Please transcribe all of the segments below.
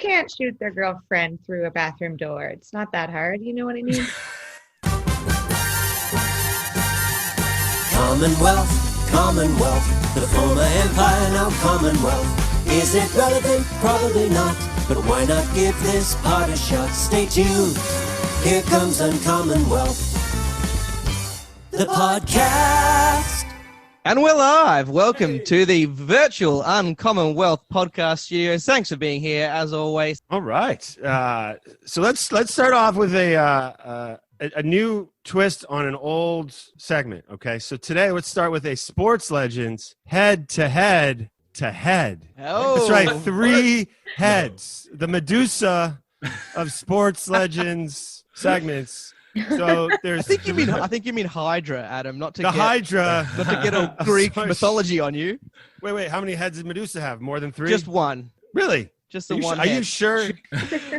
can't shoot their girlfriend through a bathroom door. It's not that hard. You know what I mean? Commonwealth, the former empire, now Commonwealth. Is it relevant? Probably not. But why not give this part a shot? Stay tuned. Here comes Uncommonwealth, the podcast. And we're live. Welcome to the virtual Uncommonwealth podcast studios. Thanks for being here, as always. All right. So let's start off with a new twist on an old segment. Okay. So today, let's start with a sports legends head to head to head. Oh, that's right. 3 heads. The Medusa of sports legends segments. So there's. I think you mean Hydra, Adam. Not to Hydra. Not to get a Greek mythology on you. Wait. How many heads did Medusa have? More than 3? Just one. Really? Just the one. Are you sure?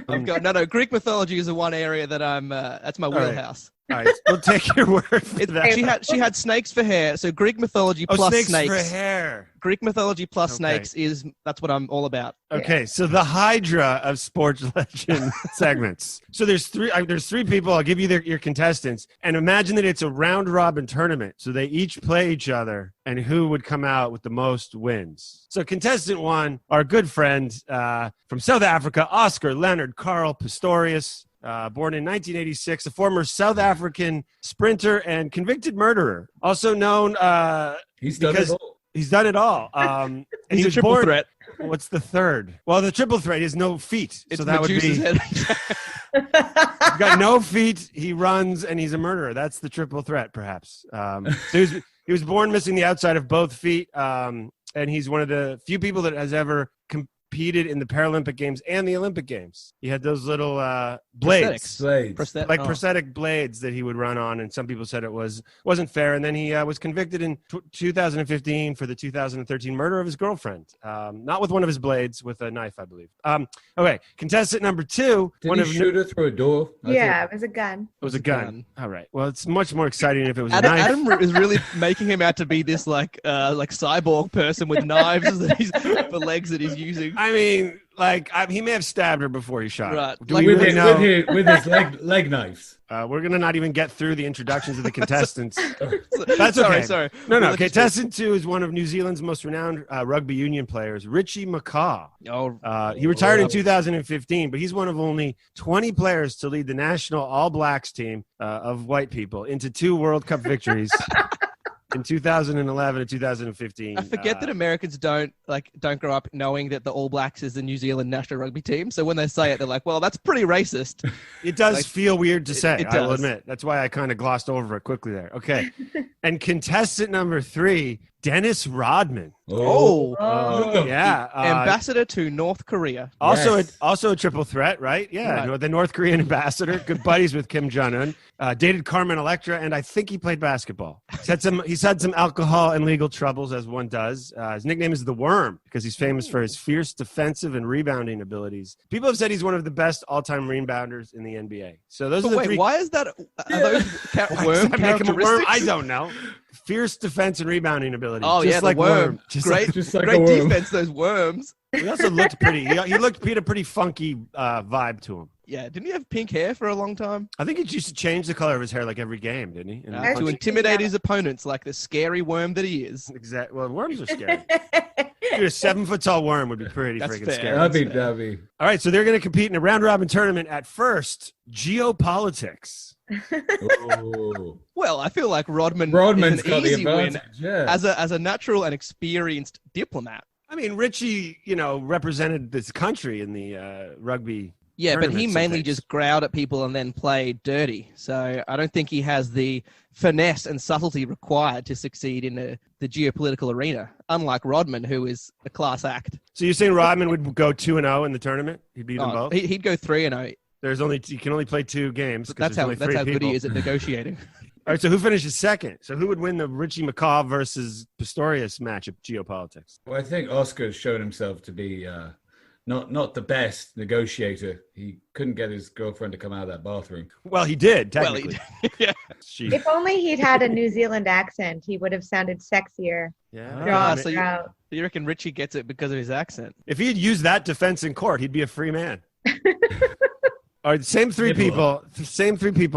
I've got no. Greek mythology is the one area that I'm. That's my wheelhouse. All right, we'll take your word for that. She had snakes for hair. So Greek mythology plus snakes for hair. Greek mythology plus snakes that's what I'm all about. Okay, so the Hydra of sports legend segments. So there's three people. I'll give you your contestants, and imagine that it's a round robin tournament. So they each play each other, and who would come out with the most wins? So contestant 1, our good friend from South Africa, Oscar Leonard Carl Pistorius. Born in 1986, a former South African sprinter and convicted murderer. Also known, he's done it all. He's done it all. And he's a triple threat. What's the third? Well, the triple threat is no feet. It's so that would be. He's got no feet. He runs and he's a murderer. That's the triple threat, perhaps. So he was born missing the outside of both feet, and he's one of the few people that has ever competed in the Paralympic Games and the Olympic Games. He had those little blades. Prosthetic blades that he would run on, and some people said it wasn't fair. And then he was convicted in 2015 for the 2013 murder of his girlfriend. Not with one of his blades, with a knife, I believe. Okay, contestant number 2. Did he shoot her through a door? It was a gun. It was a gun. All right. Well, it's much more exciting if it was a knife. Adam is really making him out to be this like cyborg person with knives for legs that he's using. I mean, he may have stabbed her before he shot. Right. Do we really know? With his leg knives. We're going to not even get through the introductions of the contestants. That's okay. Sorry. No. Contestant 2 is one of New Zealand's most renowned rugby union players, Ritchie McCaw. He retired in 2015, but he's one of only 20 players to lead the national All Blacks team of white people into 2 World Cup victories. In 2011 and 2015. I forget that Americans don't grow up knowing that the All Blacks is the New Zealand national rugby team. So when they say it, they're like, well, that's pretty racist. It does feel weird to say, I will admit. That's why I kind of glossed over it quickly there. Okay. And contestant number 3, Dennis Rodman. Yeah. Ambassador to North Korea. Also a triple threat, right? Yeah. Right. The North Korean ambassador, good buddies with Kim Jong-un, dated Carmen Electra, and I think he played basketball. He's had some alcohol and legal troubles, as one does. His nickname is The Worm because he's famous for his fierce defensive and rebounding abilities. People have said he's one of the best all-time rebounders in the NBA. So those are the 3. Why is that? Are those worm characteristics? I don't know. Fierce defense and rebounding ability. Oh, just yeah, like the worm. Great defense, those worms. He also looked pretty. He had a pretty funky vibe to him. Yeah, didn't he have pink hair for a long time? I think he used to change the color of his hair like every game, didn't he? To intimidate his opponents like the scary worm that he is. Exactly. Well, worms are scary. Dude, a 7-foot-tall worm would be pretty freaking scary. That'd be. All right, so they're going to compete in a round-robin tournament at first. Geopolitics. Well, I feel like Rodman's got the advantage, as a natural and experienced diplomat. I mean, Ritchie, represented this country in the rugby. Yeah, but he mainly just growled at people and then played dirty. So I don't think he has the finesse and subtlety required to succeed in the geopolitical arena, unlike Rodman, who is a class act. So you're saying Rodman would go 2-0 in the tournament? He'd beat them both? He'd go 3-0. You can only play 2 games. That's how good he is at negotiating. All right, so who finishes second? So who would win the Ritchie McCaw versus Pistorius match of Geopolitics? Well, I think Oscar's shown himself to be not the best negotiator. He couldn't get his girlfriend to come out of that bathroom. Well, he did, technically. Yeah. If only he'd had a New Zealand accent, he would have sounded sexier. Yeah. Do you reckon Ritchie gets it because of his accent? If he had used that defense in court, he'd be a free man. All right, same three people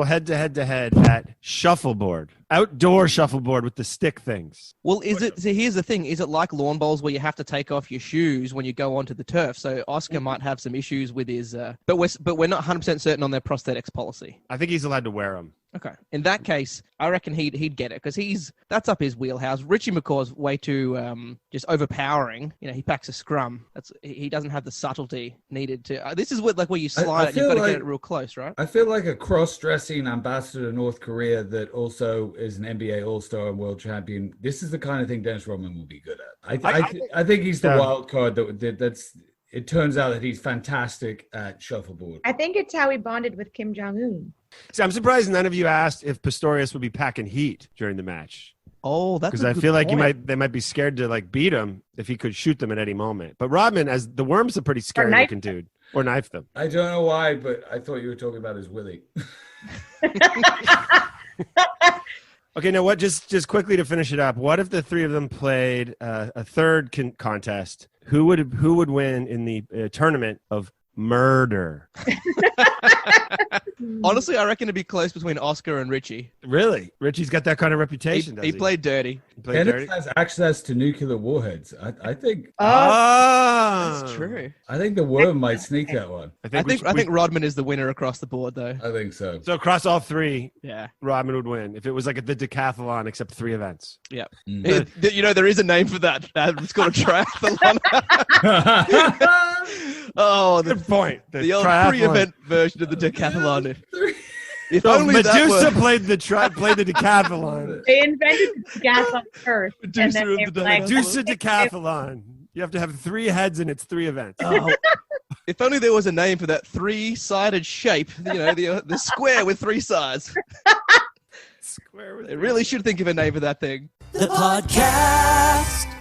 head to head at shuffleboard, outdoor shuffleboard with the stick things. Well, so here's the thing. Is it like lawn bowls where you have to take off your shoes when you go onto the turf? So Oscar might have some issues with his, but we're not 100% certain on their prosthetics policy. I think he's allowed to wear them. Okay. In that case, I reckon he'd get it because that's up his wheelhouse. Ritchie McCaw's way too just overpowering. You know, he packs a scrum. He doesn't have the subtlety needed to. This is where you slide it. And you've got to get it real close, right? I feel like a cross-dressing ambassador to North Korea that also is an NBA All-Star and world champion. This is the kind of thing Dennis Rodman will be good at. I think he's the wild card that's. It turns out that he's fantastic at shuffleboard. I think it's how he bonded with Kim Jong-un. See, I'm surprised none of you asked if Pistorius would be packing heat during the match. Oh, that's because I feel like they might be scared to beat him if he could shoot them at any moment. But Rodman, as the Worm's a pretty scary looking dude, or knife them. I don't know why, but I thought you were talking about his Willie. Okay, now what? Just quickly to finish it up. What if the three of them played a third contest? Who would win in the tournament of murder? Honestly, I reckon it'd be close between Oscar and Ritchie. Really? Ritchie's got that kind of reputation, he played dirty. Dennis has access to nuclear warheads. I think. Oh, that's true. I think the Worm might sneak that one. I think Rodman is the winner across the board, though. I think so. So across all three, yeah, Rodman would win if it was like the decathlon, except 3 events. Yeah. There is a name for that. It's called a triathlon. Oh, good point. The old 3-event version of the decathlon. If so only Medusa played the decathlon. They invented the decathlon first. Medusa Medusa decathlon. You have to have 3 heads and it's 3 events. Oh. If only there was a name for that 3-sided shape. The square with 3 sides. They really should think of a name for that thing. The podcast.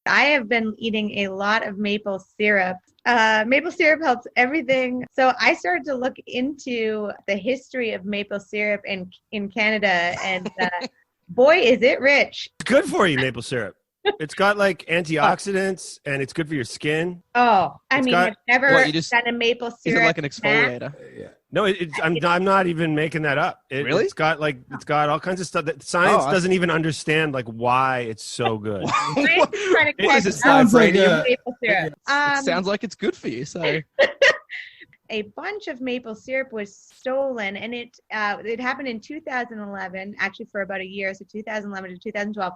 I have been eating a lot of maple syrup. Maple syrup helps everything. So I started to look into the history of maple syrup in Canada, and boy, is it rich. It's good for you, maple syrup. It's got antioxidants, and it's good for your skin. Oh, I've never done a maple syrup. Is it like an exfoliator? Yeah. No, I'm not even making that up. Really? It's got all kinds of stuff that science doesn't even understand why it's so good. It sounds like maple syrup. It sounds like it's good for you. So a bunch of maple syrup was stolen, and it happened in 2011, actually for about a year, so 2011 to 2012.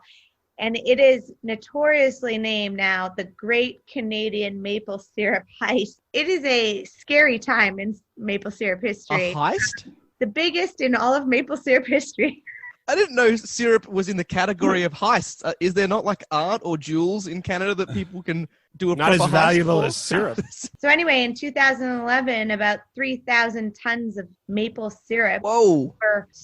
And it is notoriously named now the Great Canadian Maple Syrup Heist. It is a scary time in maple syrup history. A heist? The biggest in all of maple syrup history. I didn't know syrup was in the category of heists. Is there not art or jewels in Canada that people can do a proper heist? Not as valuable as syrup. So anyway, in 2011, about 3,000 tons of maple syrup. Whoa.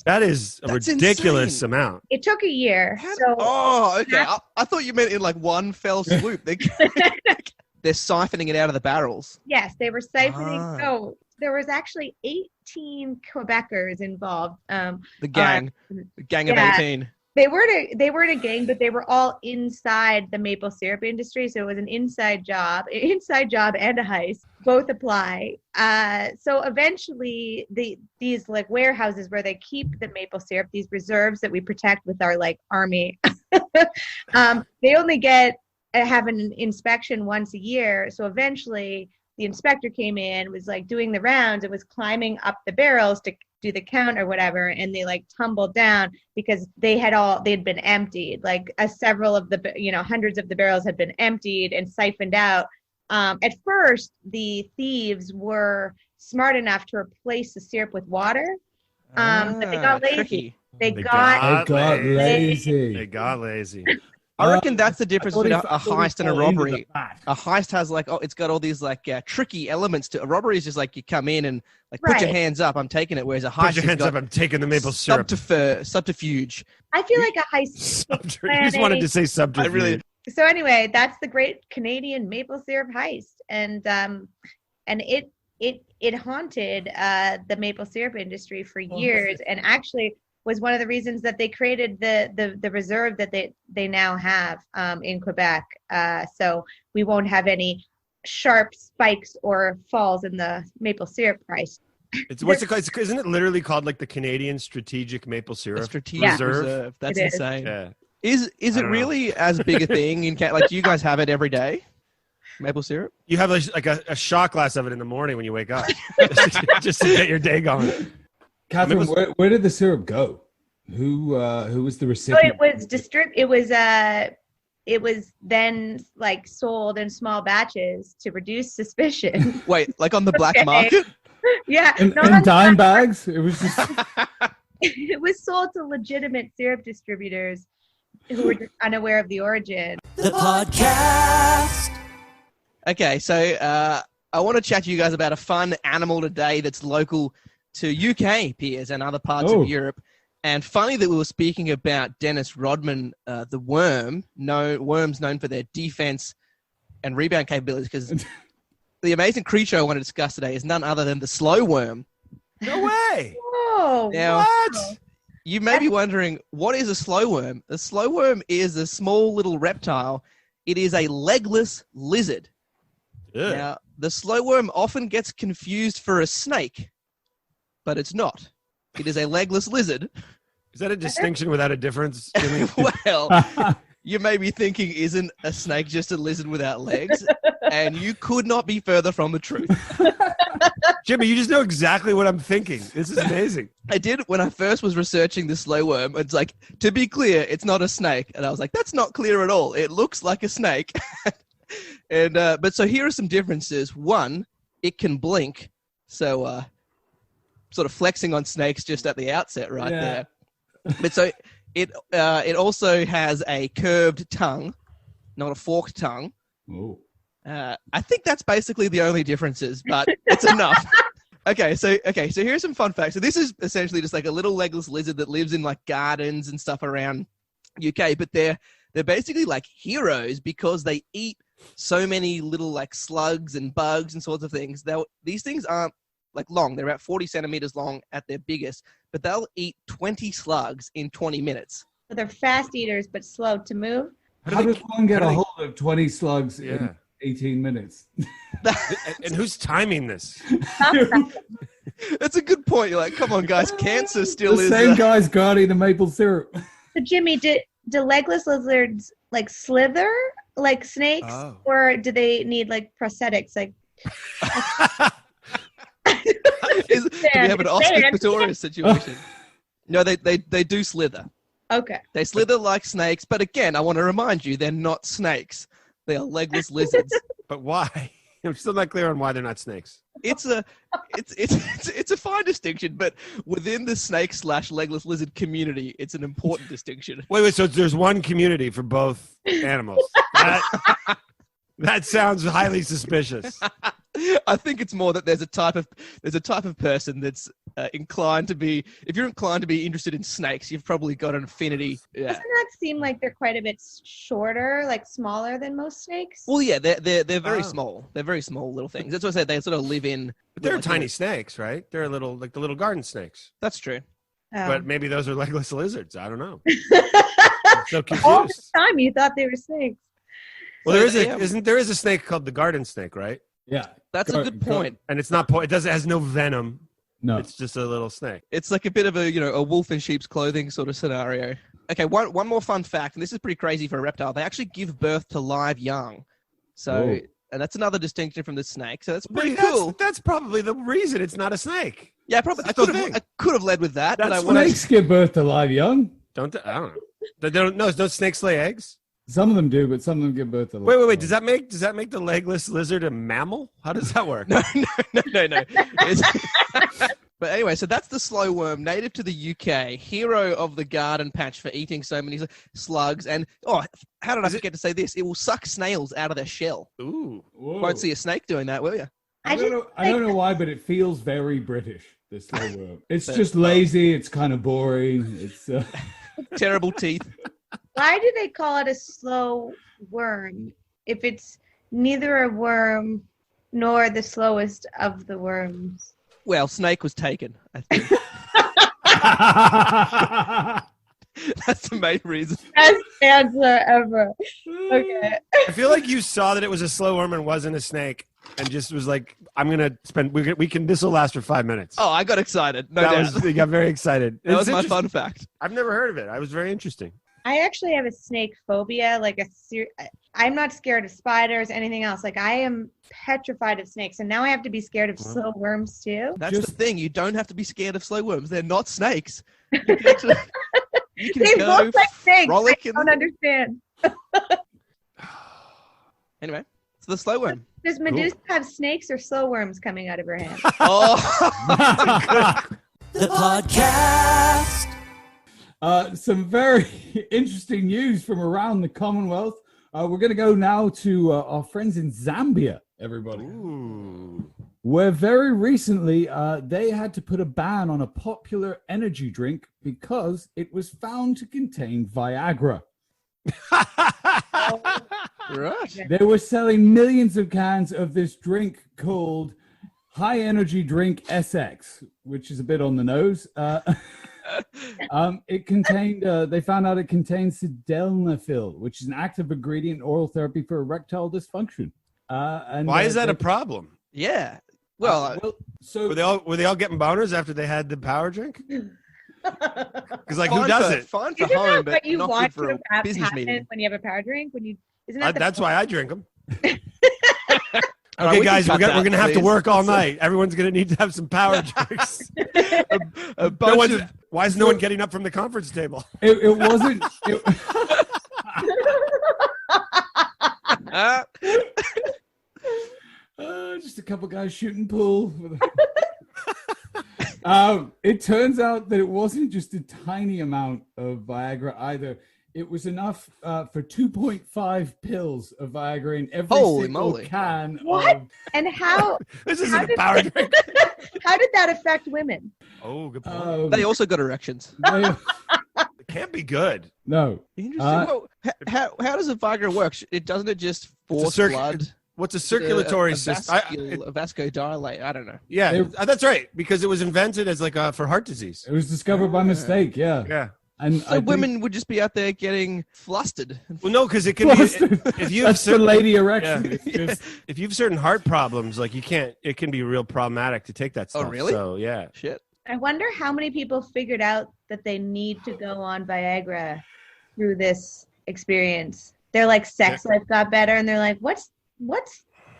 That's a ridiculous insane. amount. It took a year. Okay. I thought you meant in one fell swoop. They're siphoning it out of the barrels. Yes, they were siphoning. So there was actually 18 Quebecers involved. The gang of 18. They weren't a gang, but they were all inside the maple syrup industry. So it was an inside job and a heist. Both apply. So eventually these warehouses where they keep the maple syrup, these reserves that we protect with our army, they only have an inspection once a year. So eventually the inspector came in, was doing the rounds, and was climbing up the barrels to do the count or whatever, and they tumbled down because they'd been emptied. Several of the hundreds of the barrels had been emptied and siphoned out. At first, the thieves were smart enough to replace the syrup with water, but they got lazy. Tricky. They got lazy. They got lazy. I reckon that's the difference between a heist and a robbery. A heist has it's got all these tricky elements to a robbery. Is just you come in and put your hands up, I'm taking it. Whereas a heist, put your hands up, I'm taking the maple syrup. I Subterfuge. feel like a heist. You just wanted to say subterfuge. So anyway, that's the Great Canadian Maple Syrup Heist, and it haunted the maple syrup industry for years. And actually, was one of the reasons that they created the reserve that they now have in Quebec. So we won't have any sharp spikes or falls in the maple syrup price. What's it called? Isn't it literally called like the Canadian Strategic Maple Syrup Reserve? That's insane. Yeah. Is it really as big a thing in Canada? Like, do you guys have it every day? Maple syrup? You have like a shot glass of it in the morning when you wake up, just to get your day going. Catherine, where did the syrup go? Who was the recipient? So it was then like sold in small batches to reduce suspicion. Wait, like on the black market? Yeah. In dime bags? It was just... It was sold to legitimate syrup distributors who were just unaware of the origin. The podcast. Okay, so I want to chat to you guys about a fun animal today that's local to UK peers and other parts of Europe. And funny that we were speaking about Dennis Rodman, the worm, worms known for their defense and rebound capabilities, because the amazing creature I want to discuss today is none other than the slow worm. No way! Whoa! Now, What? You may be wondering, what is a slow worm? A slow worm is a small little reptile. It is a legless lizard. Ugh. Now, the slow worm often gets confused for a snake, but it's not. It is a legless lizard. Is that a distinction without a difference, Jimmy? Well, you may be thinking, isn't a snake just a lizard without legs? And you could not be further from the truth. Jimmy, you just know exactly what I'm thinking. This is amazing. I did when I first was researching the slow worm. It's like, to be clear, it's not a snake. And I was like, that's not clear at all. It looks like a snake. And but so here are some differences. One, it can blink. So sort of flexing on snakes just at the outset right there. But so it also has a curved tongue, not a forked tongue. Oh. I think that's basically the only differences, but it's enough. Okay, so here's some fun facts. So this is essentially just like a little legless lizard that lives in like gardens and stuff around UK, but they're basically like heroes because they eat so many little like slugs and bugs and sorts of things. These things aren't like long. They're about 40 centimeters long at their biggest, but they'll eat 20 slugs in 20 minutes. So they're fast eaters, but slow to move. How does one get a hold of 20 slugs in 18 minutes? And who's timing this? That's a good point. You're like, come on, guys, cancer still the is... same guy's guarding the maple syrup. So, Jimmy, do legless lizards like slither like snakes, or do they need like prosthetics? Like, do we have an Oscar Pestorius situation? No, they do slither. Okay. They slither like snakes, but again, I want to remind you, they're not snakes. They are legless lizards. But why? I'm still not clear on why they're not snakes. It's a fine distinction, but within the snake/legless lizard community, it's an important distinction. Wait, so there's one community for both animals. That sounds highly suspicious. I think it's more that there's a type of person that's inclined to be. If you're inclined to be interested in snakes, you've probably got an affinity. Yeah. Doesn't that seem like they're quite a bit shorter, like smaller than most snakes? Well, yeah, they're very small. They're very small little things. That's what I said. They sort of live in. But they're tiny snakes, right? They're little, like the little garden snakes. That's true. But maybe those are legless lizards. I don't know. I'm so confused. All the time you thought they were snakes. Well, there is a snake called the garden snake, right? Yeah, that's a good point. And it's not. It has no venom. No, it's just a little snake. It's like a bit of a wolf in sheep's clothing sort of scenario. Okay, one more fun fact, and this is pretty crazy for a reptile. They actually give birth to live young. So, and that's another distinction from the snake. So that's pretty cool. That's probably the reason it's not a snake. Yeah, probably. I could have led with that. Snakes give birth to live young. I don't know. Don't snakes lay eggs? Some of them do, but some of them give birth to. Wait. Does that make the legless lizard a mammal? How does that work? No. But anyway, so that's the slow worm, native to the UK, hero of the garden patch for eating so many slugs. And how did I forget to say this? It will suck snails out of their shell. Ooh, won't see a snake doing that, will you? I don't know why, but it feels very British. This slow worm. It's just lazy. It's kind of boring. It's terrible teeth. Why do they call it a slow worm if it's neither a worm nor the slowest of the worms? Well, snake was taken, I think. That's the main reason. Best answer ever. Okay. I feel like you saw that it was a slow worm and wasn't a snake, and just was like, "I'm gonna spend. We can. This will last for 5 minutes." Oh, I got excited. No doubt. You got very excited. That was my fun fact. I've never heard of it. It was very interesting. I actually have a snake phobia. I'm not scared of spiders, anything else. Like I am petrified of snakes, and now I have to be scared of slow worms too. That's the thing. You don't have to be scared of slow worms. They're not snakes. You can They go look like snakes. frolic I don't understand. Anyway, it's the slow worm. Does Medusa have snakes or slow worms coming out of her hand? Oh, The podcast. Some very interesting news from around the Commonwealth. We're going to go now to our friends in Zambia, everybody. Ooh. Where very recently they had to put a ban on a popular energy drink because it was found to contain Viagra. right. They were selling millions of cans of this drink called High Energy Drink SX, which is a bit on the nose. It contained, they found out it contains sildenafil, which is an active ingredient in oral therapy for erectile dysfunction. Why is that a problem? Yeah. Well, so Were they all getting boners after they had the power drink? Because like, who fine does for, it? Fine for Isn't home, that but what you not want good for to a have business happen meeting. when you have a power drink? Isn't that That's why I drink them. All right, Okay, we can guys, we're cut that, going to have to please. work all night. Everyone's going to need to have some power drinks. a bunch of Why is no one getting up from the conference table? it wasn't. Just a couple guys shooting pool. It turns out that it wasn't just a tiny amount of Viagra either. It was enough for 2.5 pills of Viagra in every Holy single moly. can. What? And how? This How isn't a did- power drink. How did that affect women? Oh, good point. They also got erections. It can't be good. No. Interesting. Well, how does a Viagra work? Doesn't it just force blood? What's a circulatory system? Vasodilate. I don't know. Yeah, that's right. Because it was invented as like for heart disease. It was discovered by mistake. Yeah. Yeah. And So women would just be out there getting flustered. Well, no, because it can be if you have That's for lady erection. Yeah. It's just, if you have certain heart problems, like you can't. It can be real problematic to take that stuff. Oh, really? So yeah. Shit. I wonder how many people figured out that they need to go on Viagra through this experience. Their like sex life got better, and they're like, "What's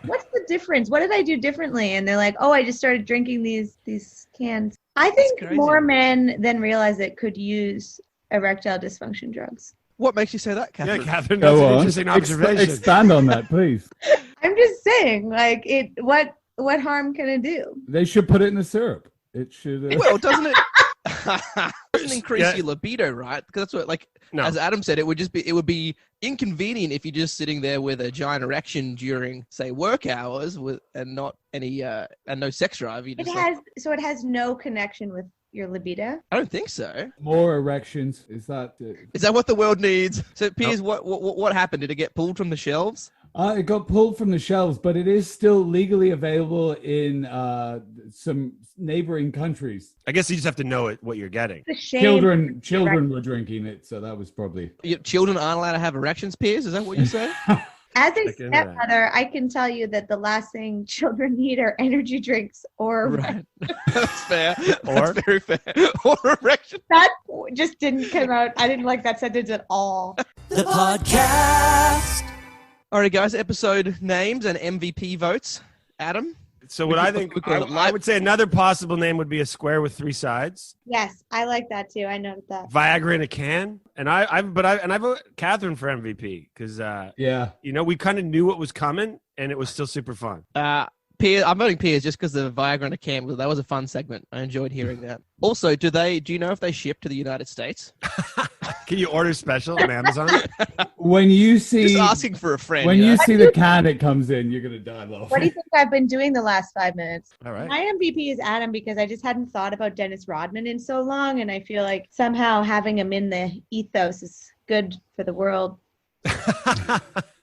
the difference? What did I do differently?" And they're like, "Oh, I just started drinking these cans." I think crazy. more men than realize it could use erectile dysfunction drugs. What makes you say that, Yeah, Catherine? Catherine, that's go an on. interesting observation. Expand on that, please. I'm just saying, like, what harm can it do? They should put it in the syrup. It should. Well, doesn't it? Doesn't increase Yeah. your libido, right? Because that's what, like, No. as Adam said, it would be inconvenient if you're just sitting there with a giant erection during, say, work hours and not any and no sex drive. You It just has no connection with your libido. I don't think so. More erections. Is that? Is that what the world needs? So, Piers, what happened? Did it get pulled from the shelves? It got pulled from the shelves, but it is still legally available in some neighboring countries. I guess you just have to know what you're getting. It's a shame. Children were drinking it, so that was probably. Your children aren't allowed to have erections, Piers? Is that what you're saying? As a Look into that. stepmother, I can tell you that the last thing children need are energy drinks or Right. That's fair. Or- That's very fair. Or erection. that just didn't come out. I didn't like that sentence at all. The podcast. All right, guys. Episode names and MVP votes. Adam. So what I think, I would say another possible name would be a square with 3 sides. Yes, I like that too. I noted that. Viagra in a can, and I vote Catherine for MVP because Yeah. we kind of knew what was coming, and it was still super fun. Piers, I'm voting Piers just because the Viagra and a cam. That was a fun segment. I enjoyed hearing that. Also, do you know if they ship to the United States? Can you order special on Amazon? When you see Just asking for a friend. when you know? you see the can it comes in, you're gonna die laughing. What do you think I've been doing the last 5 minutes? All right. My MVP is Adam because I just hadn't thought about Dennis Rodman in so long, and I feel like somehow having him in the ethos is good for the world.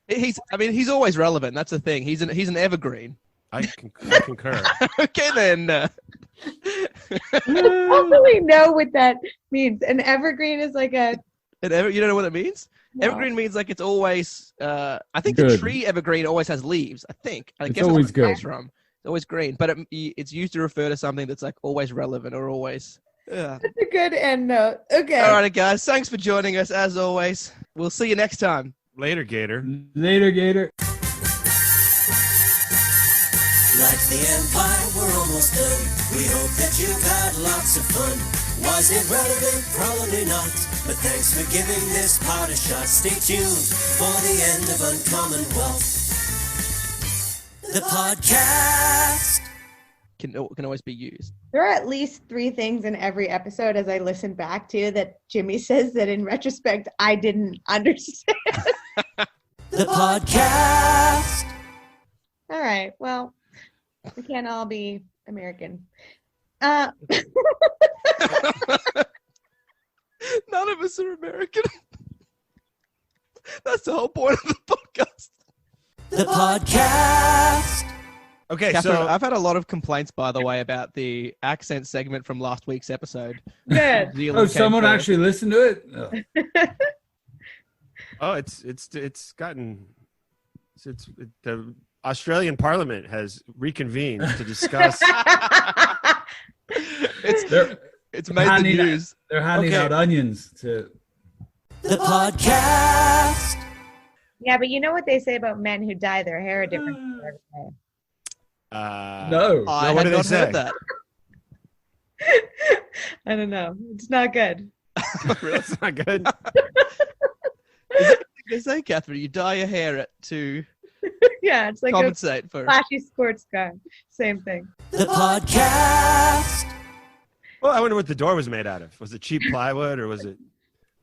He's always relevant. That's the thing. He's an evergreen. I concur. Okay, then. I don't really know what that means. An evergreen is like a. You don't know what it means? No. Evergreen means like it's always. I think Good. the tree evergreen always has leaves. I think. I It's guess always that's where it comes good. from. It's always green, but it's used to refer to something that's like always relevant or always. Yeah. That's a good end note. Okay. All right, guys. Thanks for joining us as always. We'll see you next time. Later, Gator. Later, Gator. Like the Empire, we're almost done. We hope that you've had lots of fun. Was it relevant? Probably not. But thanks for giving this part a shot. Stay tuned for the end of Uncommon Wealth. The podcast Can always be used. There are at least 3 things in every episode as I listen back to that Jimmy says that in retrospect I didn't understand. The podcast. All right. Well, we can't all be American. None of us are American. That's the whole point of the podcast. The podcast. Okay, Catherine, so I've had a lot of complaints, by the way, about the accent segment from last week's episode. Good. Zealand Oh, came someone first. actually listened to it? Oh. it's gotten the Australian Parliament has reconvened to discuss. It's made the news. They're handing Okay. out onions to. The podcast. Yeah, but you know what they say about men who dye their hair a different color? No. I what had do they not say? heard that. I don't know. It's not good. That's not good. They say, Catherine, you dye your hair to Yeah, it's like compensate for. a flashy sports car. Same thing. The podcast. Well, I wonder what the door was made out of. Was it cheap plywood or was it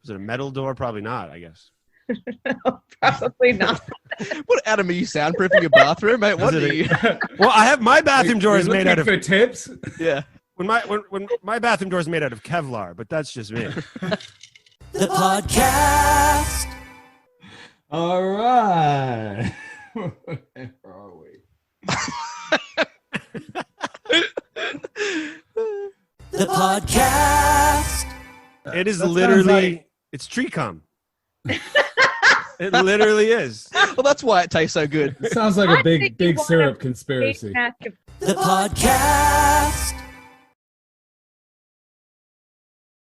a metal door? Probably not, I guess. Probably not. What, Adam, are you soundproofing your bathroom, mate? What Is do it you? Well, I have my bathroom door We're is made looking out of for tips. Yeah. when my bathroom door is made out of Kevlar, but that's just me. The podcast. All right. Where are we? The podcast. It is That sounds literally like- it's tree cum. It literally is. Well, that's why it tastes so good. It sounds like a I think big you want syrup a conspiracy. Big mask of The podcast.